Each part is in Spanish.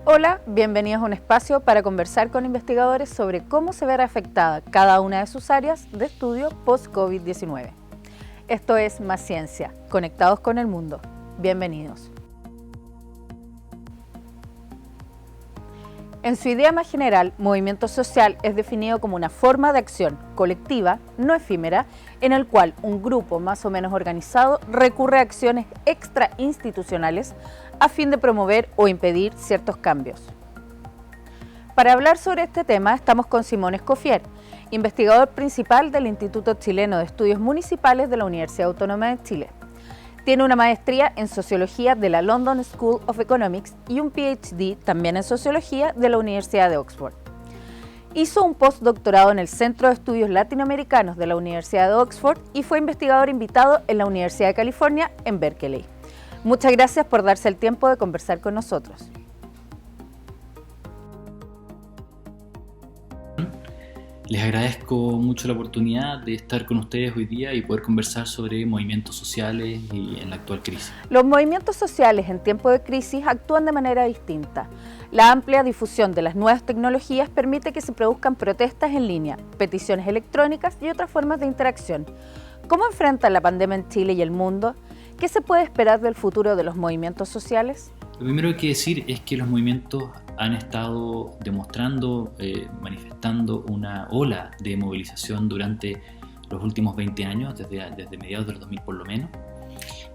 Hola, bienvenidos a un espacio para conversar con investigadores sobre cómo se verá afectada cada una de sus áreas de estudio post-COVID-19. Esto es Más Ciencia, conectados con el mundo. Bienvenidos. En su idea más general, movimiento social es definido como una forma de acción colectiva, no efímera, en el cual un grupo más o menos organizado recurre a acciones extrainstitucionales a fin de promover o impedir ciertos cambios. Para hablar sobre este tema estamos con Simón Escoffier, investigador principal del Instituto Chileno de Estudios Municipales de la Universidad Autónoma de Chile. Tiene una maestría en Sociología de la London School of Economics y un PhD también en Sociología de la Universidad de Oxford. Hizo un postdoctorado en el Centro de Estudios Latinoamericanos de la Universidad de Oxford y fue investigador invitado en la Universidad de California en Berkeley. Muchas gracias por darse el tiempo de conversar con nosotros. Les agradezco mucho la oportunidad de estar con ustedes hoy día y poder conversar sobre movimientos sociales y en la actual crisis. Los movimientos sociales en tiempos de crisis actúan de manera distinta. La amplia difusión de las nuevas tecnologías permite que se produzcan protestas en línea, peticiones electrónicas y otras formas de interacción. ¿Cómo enfrentan la pandemia en Chile y el mundo? ¿Qué se puede esperar del futuro de los movimientos sociales? Lo primero que hay que decir es que los movimientos han estado demostrando, manifestando una ola de movilización durante los últimos 20 años, desde mediados del 2000 por lo menos.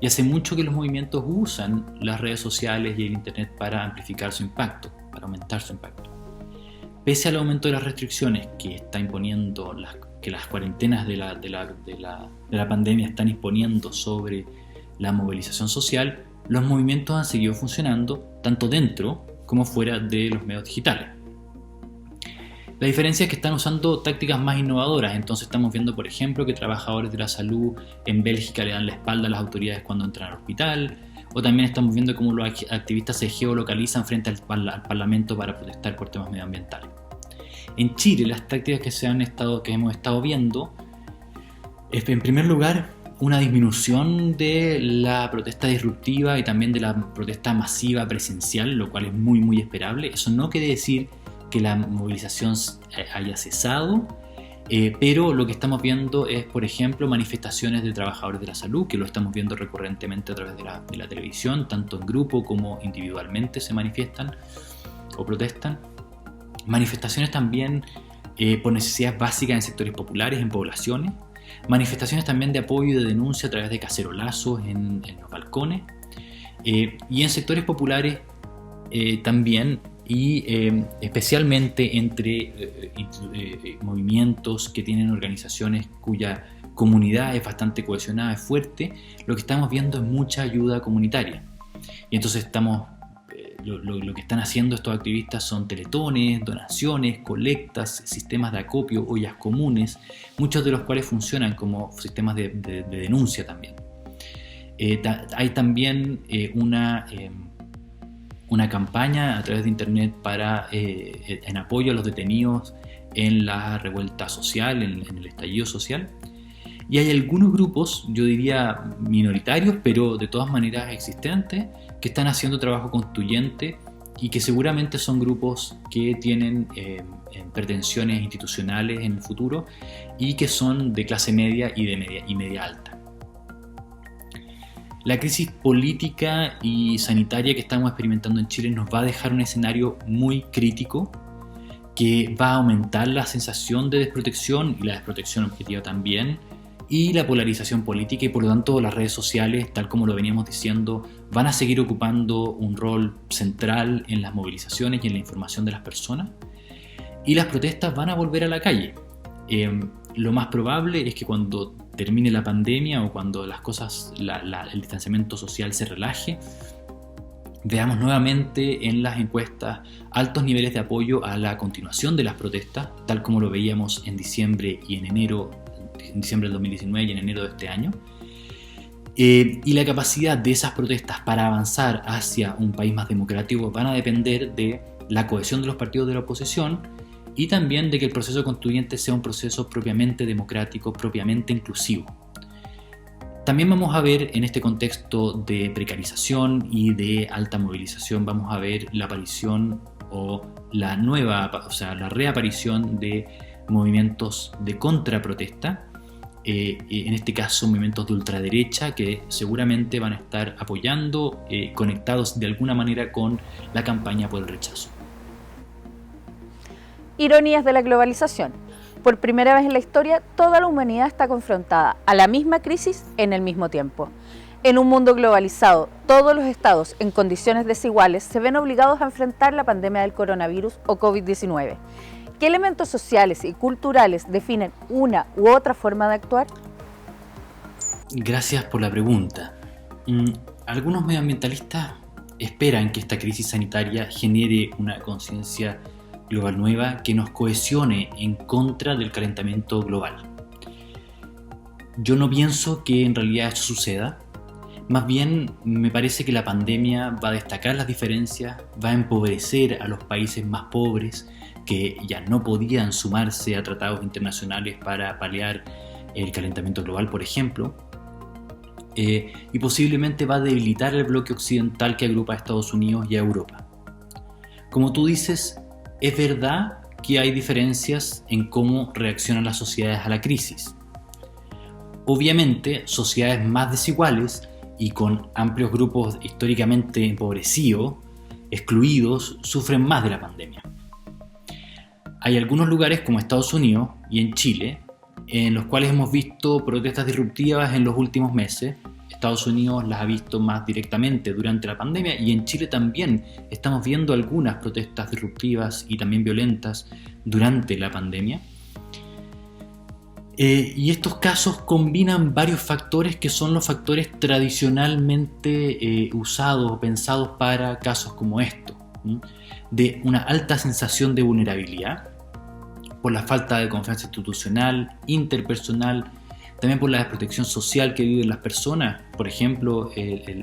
Y hace mucho que los movimientos usan las redes sociales y el internet para amplificar su impacto, para aumentar su impacto. Pese al aumento de las restricciones que está imponiendo, que las cuarentenas de la pandemia están imponiendo sobre la movilización social, los movimientos han seguido funcionando tanto dentro como fuera de los medios digitales. La diferencia es que están usando tácticas más innovadoras, entonces estamos viendo, por ejemplo, que trabajadores de la salud en Bélgica le dan la espalda a las autoridades cuando entran al hospital, o también estamos viendo cómo los activistas se geolocalizan frente al Parlamento para protestar por temas medioambientales. En Chile, las tácticas que hemos estado viendo es, en primer lugar, una disminución de la protesta disruptiva y también de la protesta masiva presencial, lo cual es muy muy esperable. Eso no quiere decir que la movilización haya cesado, pero lo que estamos viendo es, por ejemplo, manifestaciones de trabajadores de la salud, que lo estamos viendo recurrentemente a través de la televisión, tanto en grupo como individualmente se manifiestan o protestan. Manifestaciones también por necesidades básicas en sectores populares, en poblaciones. Manifestaciones también de apoyo y de denuncia a través de cacerolazos en los balcones, y en sectores populares también, y especialmente entre movimientos que tienen organizaciones cuya comunidad es bastante cohesionada, es fuerte. Lo que estamos viendo es mucha ayuda comunitaria, y entonces lo que están haciendo estos activistas son teletones, donaciones, colectas, sistemas de acopio, ollas comunes, muchos de los cuales funcionan como sistemas de denuncia también. Hay también una campaña a través de internet en apoyo a los detenidos en la revuelta social, en el estallido social. Y hay algunos grupos, yo diría minoritarios, pero de todas maneras existentes, que están haciendo trabajo constituyente y que seguramente son grupos que tienen pretensiones institucionales en el futuro y que son de clase media y media alta. La crisis política y sanitaria que estamos experimentando en Chile nos va a dejar un escenario muy crítico que va a aumentar la sensación de desprotección y la desprotección objetiva también, y la polarización política, y por lo tanto las redes sociales, tal como lo veníamos diciendo, van a seguir ocupando un rol central en las movilizaciones y en la información de las personas, y las protestas van a volver a la calle. Lo más probable es que cuando termine la pandemia o cuando las cosas, el distanciamiento social se relaje, veamos nuevamente en las encuestas altos niveles de apoyo a la continuación de las protestas, tal como lo veíamos en diciembre del 2019 y en enero de este año. Y la capacidad de esas protestas para avanzar hacia un país más democrático van a depender de la cohesión de los partidos de la oposición y también de que el proceso constituyente sea un proceso propiamente democrático, propiamente inclusivo. También vamos a ver en este contexto de precarización y de alta movilización, vamos a ver la aparición o la reaparición de movimientos de contraprotesta, en este caso movimientos de ultraderecha que seguramente van a estar apoyando, conectados de alguna manera con la campaña por el rechazo. Ironías de la globalización. Por primera vez en la historia, toda la humanidad está confrontada a la misma crisis en el mismo tiempo. En un mundo globalizado, todos los estados en condiciones desiguales se ven obligados a enfrentar la pandemia del coronavirus o COVID-19. ¿Qué elementos sociales y culturales definen una u otra forma de actuar? Gracias por la pregunta. Algunos medioambientalistas esperan que esta crisis sanitaria genere una conciencia global nueva que nos cohesione en contra del calentamiento global. Yo no pienso que en realidad eso suceda. Más bien me parece que la pandemia va a destacar las diferencias, va a empobrecer a los países más pobres que ya no podían sumarse a tratados internacionales para paliar el calentamiento global, por ejemplo, y posiblemente va a debilitar el bloque occidental que agrupa a Estados Unidos y a Europa. Como tú dices, es verdad que hay diferencias en cómo reaccionan las sociedades a la crisis. Obviamente, sociedades más desiguales y con amplios grupos históricamente empobrecidos, excluidos, sufren más de la pandemia. Hay algunos lugares como Estados Unidos y en Chile en los cuales hemos visto protestas disruptivas en los últimos meses. Estados Unidos las ha visto más directamente durante la pandemia y en Chile también estamos viendo algunas protestas disruptivas y también violentas durante la pandemia. Y estos casos combinan varios factores que son los factores tradicionalmente usados o pensados para casos como estos, de una alta sensación de vulnerabilidad por la falta de confianza institucional, interpersonal, también por la desprotección social que viven las personas, por ejemplo,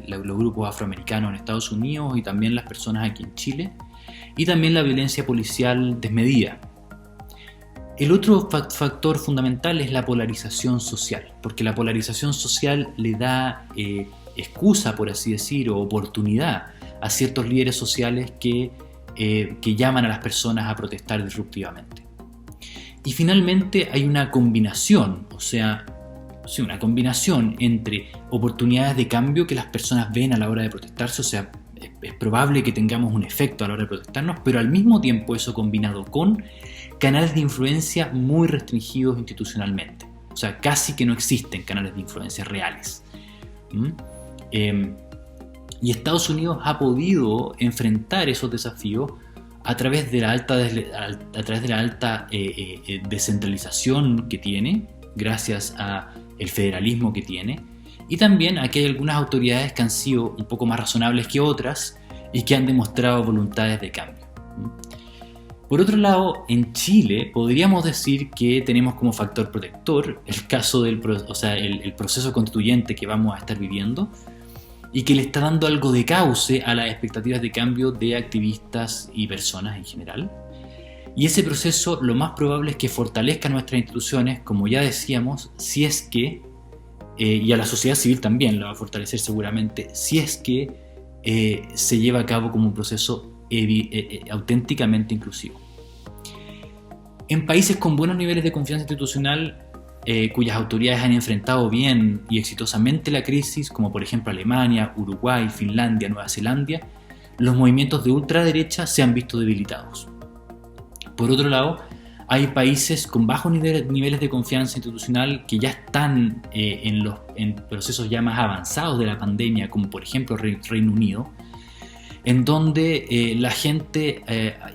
los grupos afroamericanos en Estados Unidos y también las personas aquí en Chile, y también la violencia policial desmedida. El otro factor fundamental es la polarización social, porque la polarización social le da excusa, por así decir, o oportunidad a ciertos líderes sociales que llaman a las personas a protestar disruptivamente. Y finalmente hay una combinación, una combinación entre oportunidades de cambio que las personas ven a la hora de protestarse, es probable que tengamos un efecto a la hora de protestarnos, pero al mismo tiempo eso combinado con canales de influencia muy restringidos institucionalmente. Casi que no existen canales de influencia reales. Y Estados Unidos ha podido enfrentar esos desafíos a través de la alta descentralización que tiene, gracias al federalismo que tiene, y también aquí hay algunas autoridades que han sido un poco más razonables que otras y que han demostrado voluntades de cambio. Por otro lado, en Chile podríamos decir que tenemos como factor protector el caso el proceso constituyente que vamos a estar viviendo y que le está dando algo de cauce a las expectativas de cambio de activistas y personas en general. Y ese proceso lo más probable es que fortalezca nuestras instituciones, como ya decíamos, si es que, y a la sociedad civil también la va a fortalecer seguramente, si es que se lleva a cabo como un proceso auténticamente inclusivo. En países con buenos niveles de confianza institucional, cuyas autoridades han enfrentado bien y exitosamente la crisis, como por ejemplo Alemania, Uruguay, Finlandia, Nueva Zelanda, los movimientos de ultraderecha se han visto debilitados. Por otro lado, hay países con bajos niveles de confianza institucional que ya están en procesos ya más avanzados de la pandemia, como por ejemplo Reino Unido, en donde la gente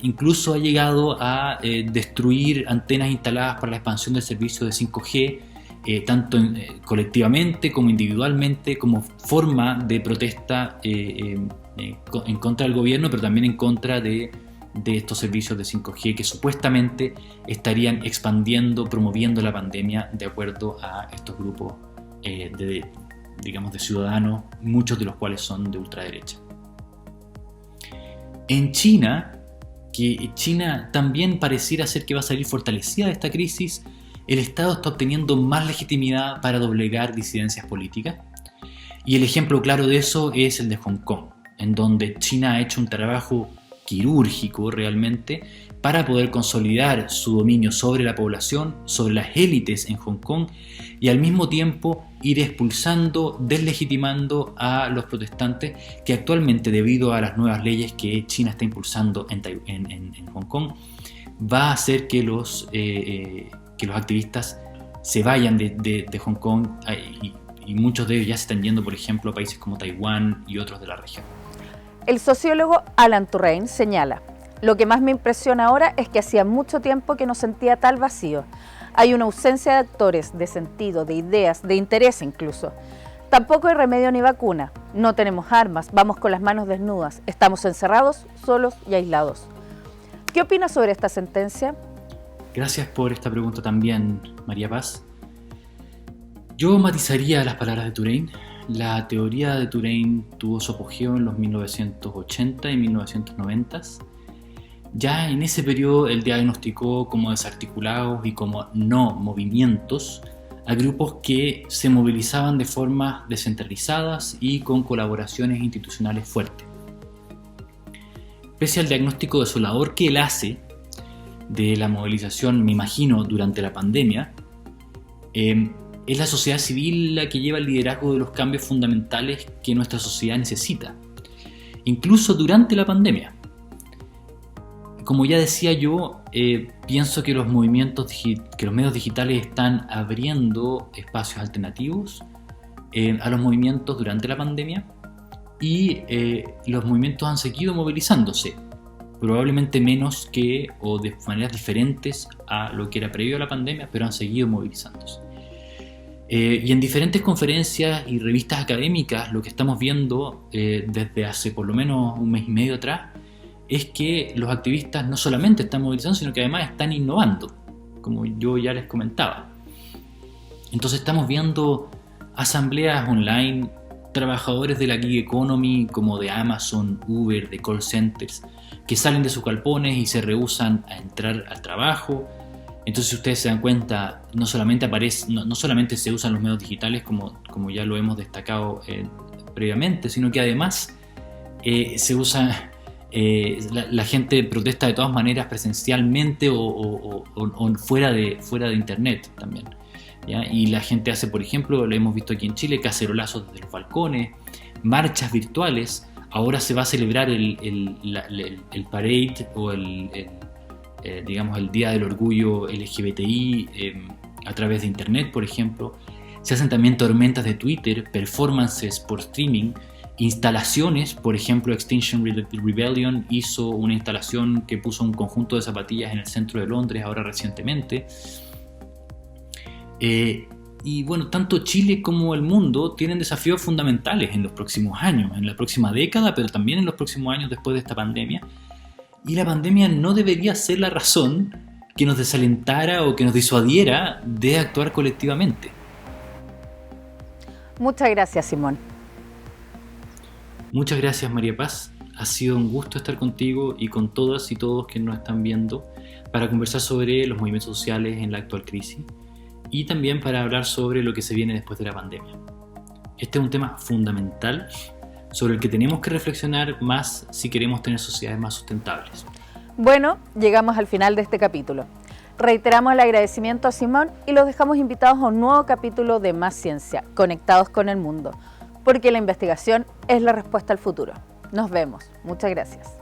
incluso ha llegado a destruir antenas instaladas para la expansión del servicio de 5G, tanto colectivamente como individualmente, como forma de protesta en contra del gobierno, pero también en contra de estos servicios de 5G que supuestamente estarían expandiendo, promoviendo la pandemia de acuerdo a estos grupos de ciudadanos, muchos de los cuales son de ultraderecha. En China, que China también pareciera ser que va a salir fortalecida de esta crisis, el Estado está obteniendo más legitimidad para doblegar disidencias políticas. Y el ejemplo claro de eso es el de Hong Kong, en donde China ha hecho un trabajo quirúrgico realmente para poder consolidar su dominio sobre la población, sobre las élites en Hong Kong y al mismo tiempo ir expulsando, deslegitimando a los protestantes que actualmente, debido a las nuevas leyes que China está impulsando en Hong Kong, va a hacer que los activistas se vayan de Hong Kong y muchos de ellos ya se están yendo, por ejemplo, a países como Taiwán y otros de la región. El sociólogo Alan Turrell señala: lo que más me impresiona ahora es que hacía mucho tiempo que no sentía tal vacío. Hay una ausencia de actores, de sentido, de ideas, de interés incluso. Tampoco hay remedio ni vacuna. No tenemos armas, vamos con las manos desnudas. Estamos encerrados, solos y aislados. ¿Qué opinas sobre esta sentencia? Gracias por esta pregunta también, María Paz. Yo matizaría las palabras de Turrell. La teoría de Turrell tuvo su apogeo en los 1980 y 1990. Ya en ese periodo él diagnosticó como desarticulados y como no movimientos a grupos que se movilizaban de formas descentralizadas y con colaboraciones institucionales fuertes. Pese al diagnóstico desolador que él hace de la movilización, me imagino, durante la pandemia, es la sociedad civil la que lleva el liderazgo de los cambios fundamentales que nuestra sociedad necesita, incluso durante la pandemia. Como ya decía yo, pienso que los medios digitales están abriendo espacios alternativos a los movimientos durante la pandemia y los movimientos han seguido movilizándose, probablemente menos o de maneras diferentes a lo que era previo a la pandemia, pero han seguido movilizándose. Y en diferentes conferencias y revistas académicas lo que estamos viendo desde hace por lo menos un mes y medio atrás es que los activistas no solamente están movilizando, sino que además están innovando, como yo ya les comentaba. Entonces estamos viendo asambleas online, trabajadores de la gig economy como de Amazon, Uber, de call centers, que salen de sus galpones y se rehúsan a entrar al trabajo. Entonces, si ustedes se dan cuenta, no solamente se usan los medios digitales como ya lo hemos destacado previamente, sino que además se usa, la gente protesta de todas maneras presencialmente o fuera de internet también, ¿ya? Y la gente hace, por ejemplo, lo hemos visto aquí en Chile, cacerolazos desde los balcones, marchas virtuales. Ahora se va a celebrar el parade o el Día del Orgullo LGBTI a través de internet, por ejemplo. Se hacen también tormentas de Twitter, performances por streaming, instalaciones. Por ejemplo, Extinction Rebellion hizo una instalación que puso un conjunto de zapatillas en el centro de Londres ahora recientemente. Y bueno, tanto Chile como el mundo tienen desafíos fundamentales en los próximos años, en la próxima década, pero también en los próximos años después de esta pandemia. Y la pandemia no debería ser la razón que nos desalentara o que nos disuadiera de actuar colectivamente. Muchas gracias, Simón. Muchas gracias, María Paz. Ha sido un gusto estar contigo y con todas y todos que nos están viendo para conversar sobre los movimientos sociales en la actual crisis y también para hablar sobre lo que se viene después de la pandemia. Este es un tema fundamental sobre el que tenemos que reflexionar más si queremos tener sociedades más sustentables. Bueno, llegamos al final de este capítulo. Reiteramos el agradecimiento a Simón y los dejamos invitados a un nuevo capítulo de Más Ciencia, conectados con el mundo, porque la investigación es la respuesta al futuro. Nos vemos. Muchas gracias.